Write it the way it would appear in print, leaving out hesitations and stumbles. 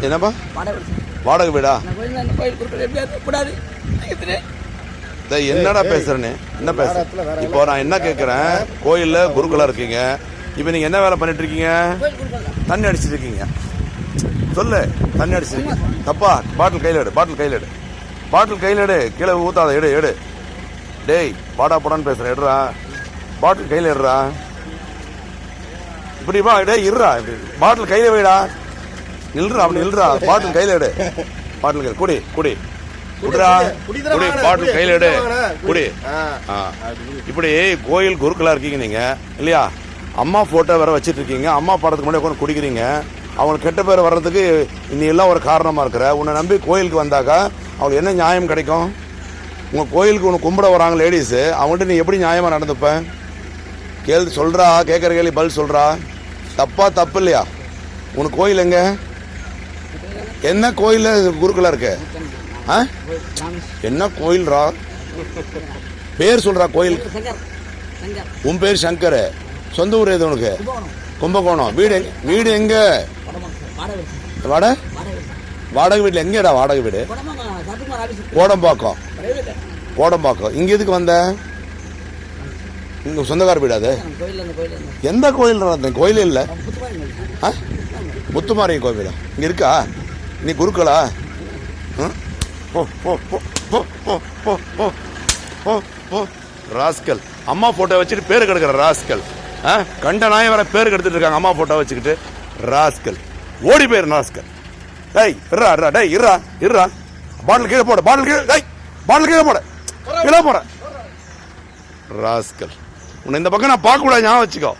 என்னப்பா வாடகை வீடா? என்னடா பேசுறேன்னு என்ன பேச? இப்போ நான் என்ன கேட்கறேன், கோயில்ல குருக்களா இருக்கீங்க, இப்போ நீங்க என்ன வேலை பண்ணிட்டு இருக்கீங்க? தண்ணி அடிச்சிட்டு இருக்கீங்க. சொல்லு, தண்ணி அடிச்சிருக்கீங்க தப்பா? பாட்டில் கையில் எடு, பாட்டில் கையில் எடு, பாட்டில் கையில் எடு, கீழே ஊத்தாத, எடு எடு. டேய் பாடா போடான்னு பேசுறேன், எடுறா பாட்டில் கையில் எடுறா. இப்படி வா, டேய் இருறா, பாட்டில் கையில வைடா, நில்றா, அப்படி நில்றா, பாட்டில் கையில எடு, பாட்டில் கையில் குடி குடி குடிடா, குடி பாட்டில் கையில எடு, குடி. இப்படி கோயில் குருக்களா இருக்கீங்க நீங்க இல்லையா? அம்மா போட்டோ வேற வச்சிட்டு இருக்கீங்க, அம்மா படத்துக்கு முன்னாடி உட்காந்து குடிக்கிறீங்க. அவங்களுக்கு கெட்ட பேர் வர்றதுக்கு நீ எல்லாம் ஒரு காரணமா இருக்கிற. உன்னை நம்பி கோயிலுக்கு வந்தாக்கா அவங்களுக்கு என்ன நியாயம் கிடைக்கும்? உங்க கோயிலுக்கு உனக்கு கும்பிட வராங்க லேடிஸ், அவங்கள்ட்ட நீ எப்படி நியாயமா நடந்துப்ப? கேள்வி சொல்றா, கேட்கற கேள்வி பதில் சொல்றா. தப்பா தப்பு இல்லையா? உனக்கு கோயில் எங்க? என்ன கோயில குருக்களா இருக்கு? என்ன கோயில்ரா? பேர் சொல்றா கோயில். உன் பேர் சங்கர், சொந்த ஊர் எது உனக்கு? கும்பகோணம். வீடு எங்க? வாடகை வீட்டுல எங்கடா வாடகை வீடு? கோடம்பாக்கம். கோடம்பாக்கம். இங்க எதுக்கு வந்த? இங்க சொந்தக்கார வீடு அது? எந்த கோயில்? கோயில் இல்ல, முத்துமாரி கோவில் இங்க இருக்கா? நீ குருக்களா? ராஸ்கல், அம்மா போட்டோ வச்சுட்டு பேரு கெடுக்கிற ராஸ்கல். கண்ட நாய வர பேரு கெடுத்துட்டு இருக்காங்க அம்மா போட்டோ வச்சுக்கிட்டு. ராஸ்கல், ஓடி போயிரு ராஸ்கல். டேய் இருறா இருறா, டேய் இருறா இருறா, பாட்டில் கீழே போட, பாட்டில் கீழே, டேய் பாட்டில் கீழே போட, கீழே போட. ராஸ்கல், உன்னை இந்த பக்கம் நான் பார்க்க கூடாது, ஞாபகம் வச்சுக்கோ.